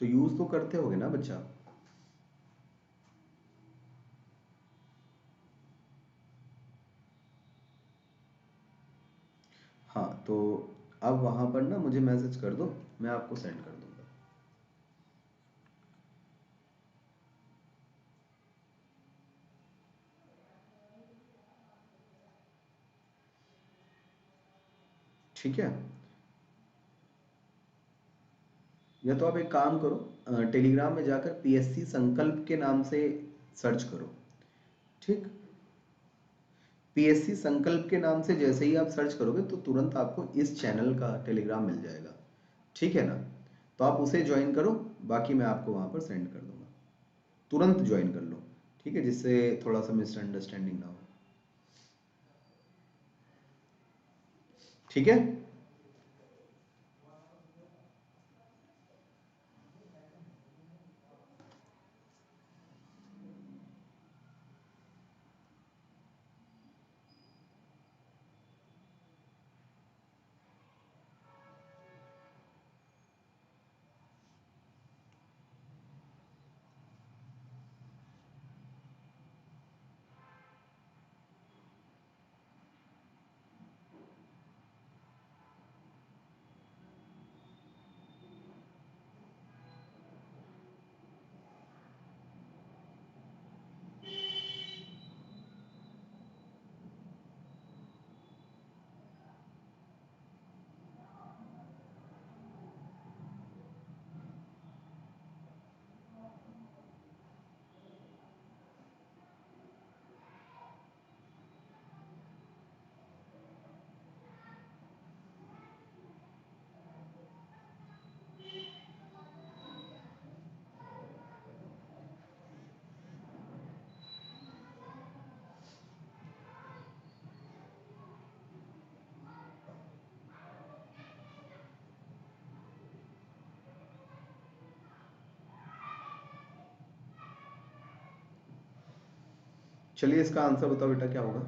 तो यूज तो करते होगे ना बच्चा? हाँ, तो अब वहां पर ना मुझे मैसेज कर दो, मैं आपको सेंड कर दूंगा। ठीक है। या तो आप एक काम करो, टेलीग्राम में जाकर पीएससी संकल्प के नाम से सर्च करो। ठीक। पीएससी संकल्प के नाम से जैसे ही आप सर्च करोगे तो तुरंत आपको इस चैनल का टेलीग्राम मिल जाएगा। ठीक है ना? तो आप उसे ज्वाइन करो, बाकी मैं आपको वहां पर सेंड कर दूंगा। तुरंत ज्वाइन कर लो, ठीक है, जिससे थोड़ा सा मिसअंडरस्टैंडिंग ना हो। ठीक है। चलिए, इसका आंसर बताओ बेटा, क्या होगा?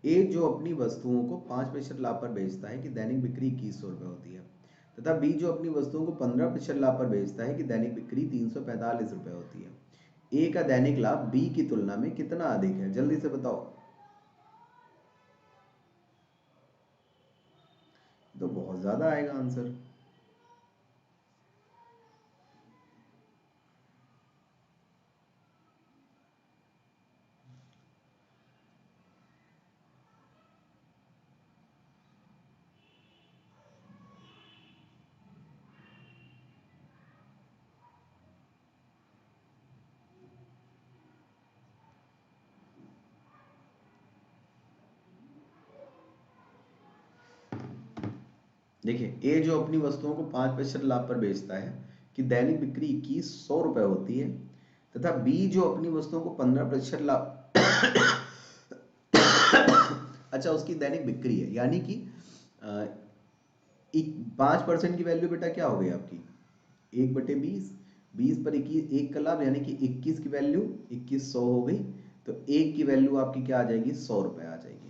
ए जो अपनी वस्तुओं को 5% लाभ पर बेचता है कि दैनिक बिक्री 2100 रुपये होती है, तथा बी जो अपनी वस्तुओं को 15% लाभ पर बेचता है कि दैनिक बिक्री 345 रुपये होती है। ए का दैनिक लाभ बी की तुलना में कितना अधिक है? जल्दी से बताओ। तो बहुत ज्यादा आएगा आंसर। देखिए, ए जो अपनी वस्तुओं को 5% लाभ पर बेचता है कि दैनिक बिक्री 2100 रुपये होती है, तथा बी जो अपनी वस्तुओं को 15% लाभ अच्छा, उसकी दैनिक बिक्री है, यानी कि 5% की वैल्यू बेटा क्या हो गई आपकी? 1/20, 20/21, एक का लाभ यानी कि 21 की वैल्यू 2100 हो गई। तो एक की वैल्यू आपकी क्या आ जाएगी? 100 रुपये आ जाएगी।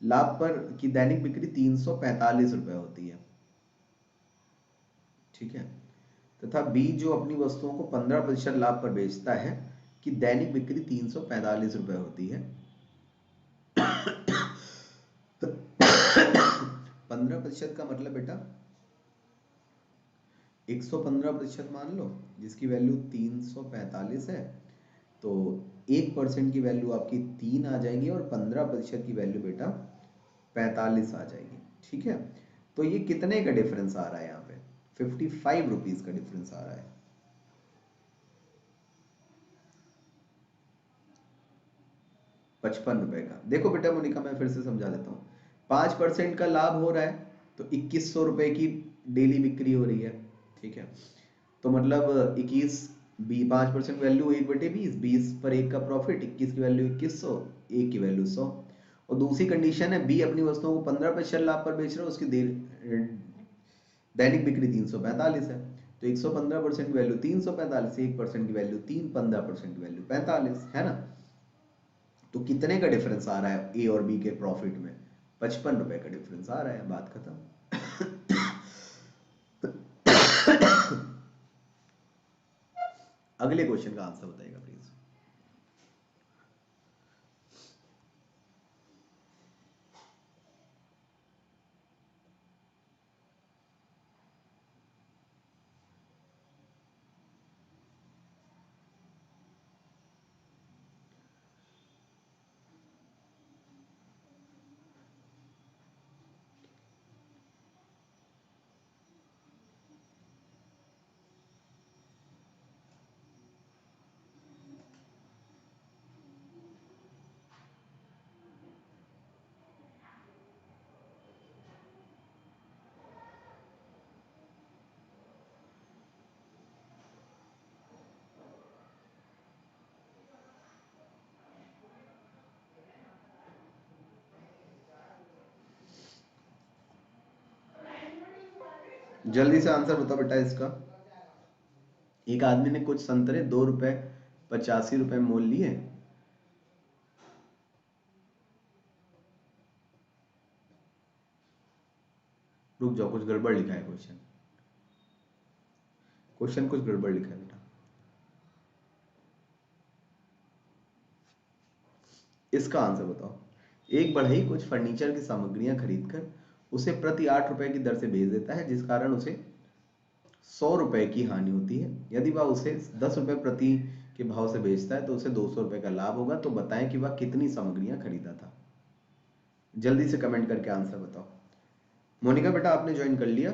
लाभ पर की दैनिक बिक्री 345 रुपये होती है। ठीक है। तथा बी जो अपनी वस्तुओं को 15% लाभ पर बेचता है कि दैनिक बिक्री 345 रुपये होती है। 15% का मतलब बेटा 115% मान लो, जिसकी वैल्यू 345 है, तो 1% की वैल्यू आपकी 3 आ जाएगी और 15% की वैल्यू बेटा 45 आ जाएगी। ठीक है, तो ये कितने का डिफरेंस आ रहा है यहाँ पे? 55 रुपीज का डिफरेंस आ रहा है। 55 रुपए का। देखो बेटा मोनिका, मैं फिर से समझा देता हूँ। 5% का लाभ हो रहा है, तो 2100 रुपए की डेली बिक्री हो रही है। ठीक है, तो मतलब 5% वैल्यू 1/20, 20 पर एक का प्रॉफिट, 21 की वैल्यू 2100, एक की वैल्यू 100। और दूसरी कंडीशन है, बी अपनी वस्तुओं को 15% लाभ पर बेच रहा है, उसकी दैनिक बिक्री 345 है, तो 115% वैल्यू 345, 1% की वैल्यू 3, 15% की वैल्यू 45 है ना। तो कितने का डिफरेंस आ रहा है ए और बी के प्रॉफिट में? 55 रुपए का डिफरेंस आ रहा है, बात खत्म। अगले क्वेश्चन का आंसर बताइएगा प्लीज। जल्दी से आंसर बताओ बेटा इसका। एक आदमी ने कुछ संतरे 2 रुपए 85 रुपए मोल लिए। रुक जाओ, कुछ गड़बड़ लिखा है क्वेश्चन। क्वेश्चन कुछ गड़बड़ लिखा है बेटा। इसका आंसर बताओ। एक बढ़ई कुछ फर्नीचर की सामग्रियां खरीदकर उसे प्रति 8 रुपए की दर से बेच देता है, जिस कारण उसे 100 रुपए की हानि होती है। यदि वह उसे 10 रुपए प्रति के भाव से बेचता है तो उसे 200 रुपए का लाभ होगा। तो बताएं कि वह कितनी सामग्रियां खरीदा था। जल्दी से कमेंट करके आंसर बताओ। मोनिका बेटा आपने ज्वाइन कर लिया?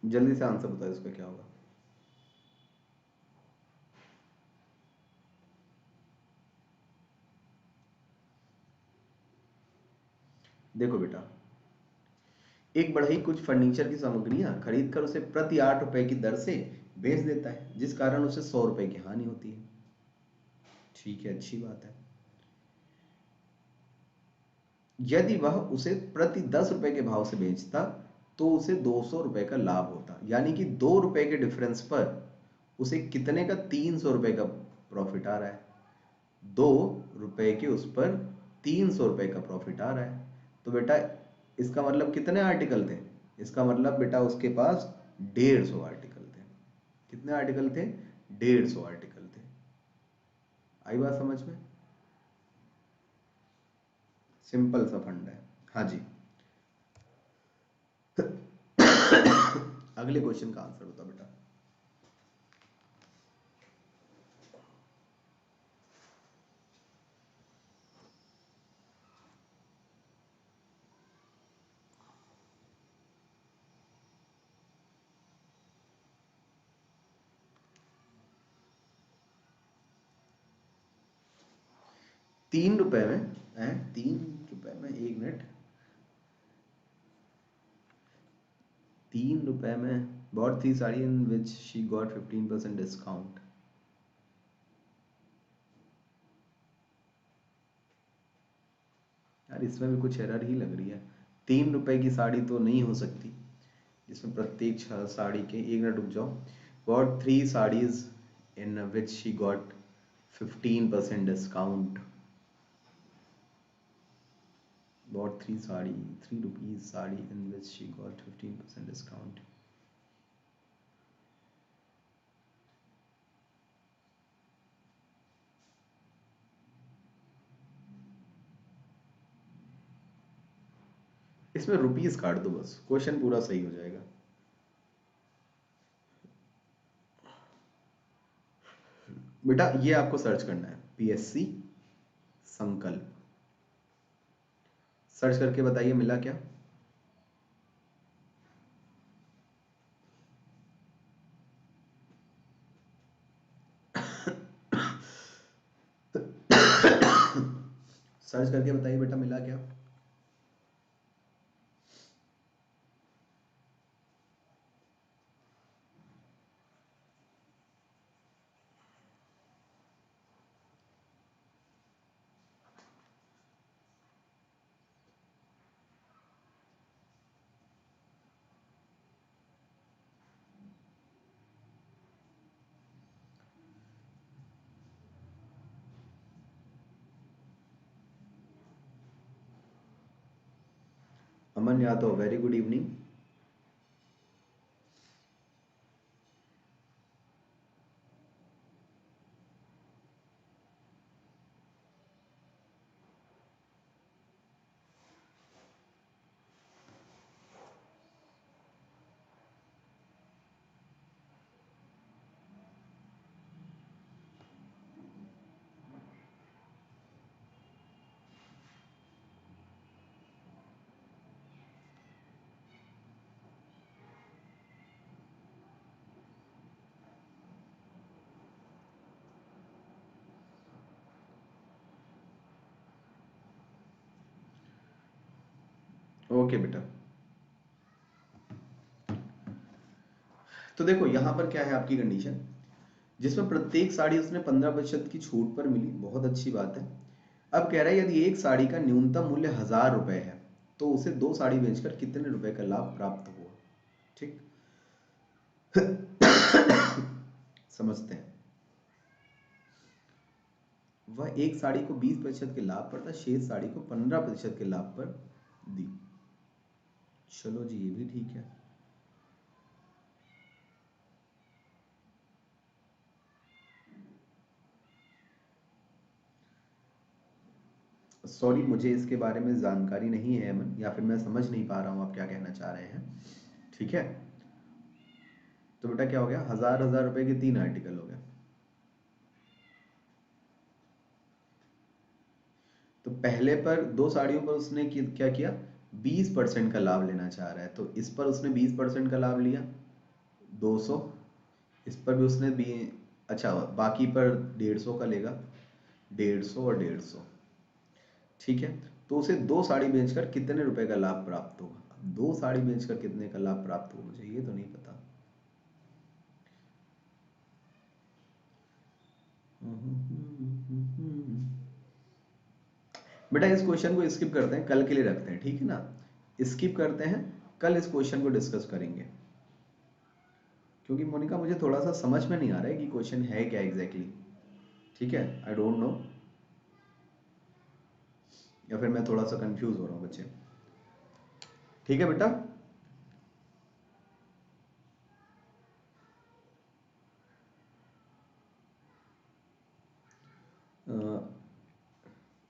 जल्दी से आंसर बताओ, इसका क्या होगा? देखो बेटा, एक बढ़ई कुछ फर्नीचर की सामग्रियां खरीद कर उसे प्रति 8 रुपए की दर से बेच देता है, जिस कारण उसे 100 रुपए की हानि होती है। ठीक है, अच्छी बात है। यदि वह उसे प्रति 10 रुपए के भाव से बेचता तो उसे 200 रुपए का लाभ होता, यानी कि 2 रुपए के डिफरेंस पर उसे कितने का? 300 रुपए का प्रॉफिट आ रहा है। 2 रुपए के उस पर 300 रुपए का प्रॉफिट आ रहा है। तो बेटा इसका मतलब कितने आर्टिकल थे? इसका मतलब बेटा उसके पास 150 आर्टिकल थे। कितने आर्टिकल थे? 150 आर्टिकल थे। आई बात समझ में? सिंपल सा फंड है। हाँ जी। अगले क्वेश्चन का आंसर बताओ बेटा। 3 रुपए में है? 3 रुपए में, 1 मिनट। 3 रुपए में bought 3 sari in which she got 15% discount. यार इसमें भी कुछ एरर ही लग रही है। 3 रुपए की साड़ी तो नहीं हो सकती जिसमें प्रत्येक साड़ी के, एक मिनट रुक जाओ, bought 3 saris in which she got 15% discount. bought 3 sari, 3 rupees sari in which she got 15% discount. इसमें रुपीस काट दो बस, क्वेश्चन पूरा सही हो जाएगा। बेटा ये आपको सर्च करना है, पीएससी संकल्प, सर्च करके बताइए मिला क्या। सर्च करके बताइए बेटा मिला क्या। Aman Yadav, very good evening. Okay बेटा, तो देखो यहाँ पर क्या है आपकी कंडीशन, जिसमें प्रत्येक साड़ी उसने 15% की छूट पर मिली, बहुत अच्छी बात है। अब कह रहा है यदि एक साड़ी का न्यूनतम मूल्य 1000 रुपए है तो उसे 2 साड़ी बेचकर कितने रुपए का लाभ प्राप्त हुआ। ठीक समझते हैं। वह एक साड़ी को 20% के लाभ पर था, शेष साड़ी को 15% के लाभ पर दी। चलो जी ये भी ठीक है। सॉरी मुझे इसके बारे में जानकारी नहीं है अमन, या फिर मैं समझ नहीं पा रहा हूँ आप क्या कहना चाह रहे हैं। ठीक है, तो बेटा क्या हो गया, 1000 रुपए के 3 आर्टिकल हो गए। तो पहले पर 2 साड़ियों पर उसने क्या किया, 20% का लाभ लेना चाह रहा है, तो इस पर उसने 20% का लाभ लिया 200, इस पर भी उसने भी, अच्छा बाकी पर 150 का लेगा, 150 और 150। ठीक है, तो उसे 2 साड़ी बेचकर कितने रुपए का लाभ प्राप्त होगा। 2 साड़ी बेचकर कितने का लाभ प्राप्त होगा मुझे ये तो नहीं पता। बेटा इस क्वेश्चन को स्किप करते हैं, कल के लिए रखते हैं, ठीक है ना, स्किप करते हैं, कल इस क्वेश्चन को डिस्कस करेंगे, क्योंकि मोनिका मुझे थोड़ा सा समझ में नहीं आ रहा है कि क्वेश्चन है क्या एग्जैक्टली। ठीक है, आई डोंट नो, या फिर मैं थोड़ा सा कंफ्यूज हो रहा हूँ बच्चे। ठीक है बेटा,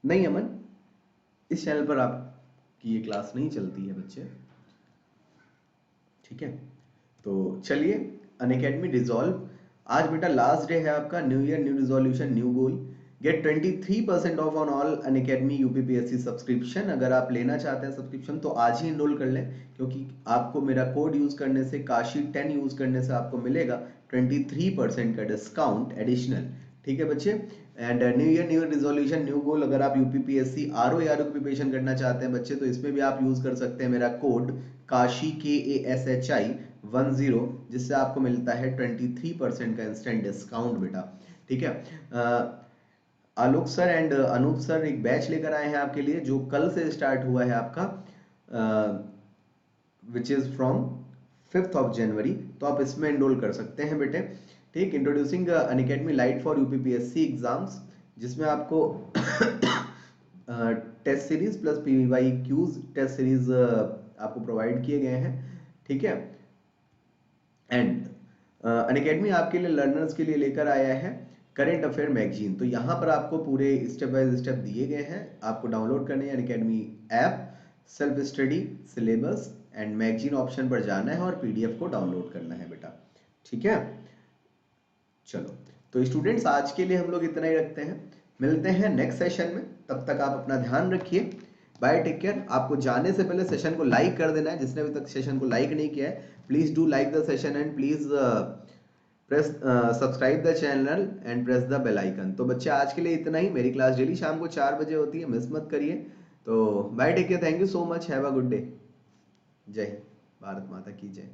नहीं अमन, इस चैनल पर आपकी ये क्लास नहीं चलती है बच्चे। ठीक है, तो चलिए, अनअकैडमी डिसॉल्व, आज बेटा लास्ट डे है आपका, new year new resolution new goal, get 23% off on all Unacademy UPPSC subscription. अगर आप लेना चाहते हैं सब्सक्रिप्शन तो आज ही इनरोल कर लें, क्योंकि आपको मेरा कोड यूज करने से, काशी 10 यूज करने से आपको मिलेगा 23% का डिस्काउंट एडिशनल। ठीक है बच्चे, and new year new resolution new goal, अगर आप यूपीपीएससी आरओ या की प्रिपरेशन करना चाहते हैं बच्चे, तो इसमें भी आप यूज कर सकते हैं मेरा कोड काशी KASHI 10, जिससे आपको मिलता है 23% का इंस्टेंट डिस्काउंट बेटा। ठीक है, आलोक सर एंड अनूप सर एक बैच लेकर आए हैं आपके लिए जो कल से स्टार्ट हुआ है आपका, which is from 5th of January। तो आप इसमें एनरोल कर सकते हैं बेटे। ठीक, introducing Unacademy lite for UPPSC exams, जिसमें आपको test series plus PY Qs test series आपको प्रोवाइड किए गए हैं। ठीक है, एंड अनअकैडमी आपके लिए लर्नर्स के लिए लेकर आया है करेंट अफेयर मैगजीन। तो यहाँ पर आपको पूरे स्टेप बाय स्टेप दिए गए हैं, आपको डाउनलोड करने हैं Unacademy app, self study, syllabus and magazine option पर जाना है और पीडीएफ को डाउनलोड करना है बेटा। ठीक है, चलो तो स्टूडेंट्स आज के लिए हम लोग इतना ही रखते हैं, मिलते हैं नेक्स्ट सेशन में। तब तक आप अपना ध्यान रखिए, बाय, टेक केयर। आपको जाने से पहले सेशन को लाइक कर देना है, जिसने अभी तक सेशन को लाइक नहीं किया है please do like the session and please press subscribe the channel and press the bell icon. तो बच्चे आज के लिए इतना ही, मेरी क्लास डेली शाम को 4 बजे होती है, मिस मत करिए। तो bye, take care, thank you so much, have a good day. Jai Hind, Bharat माता की जय।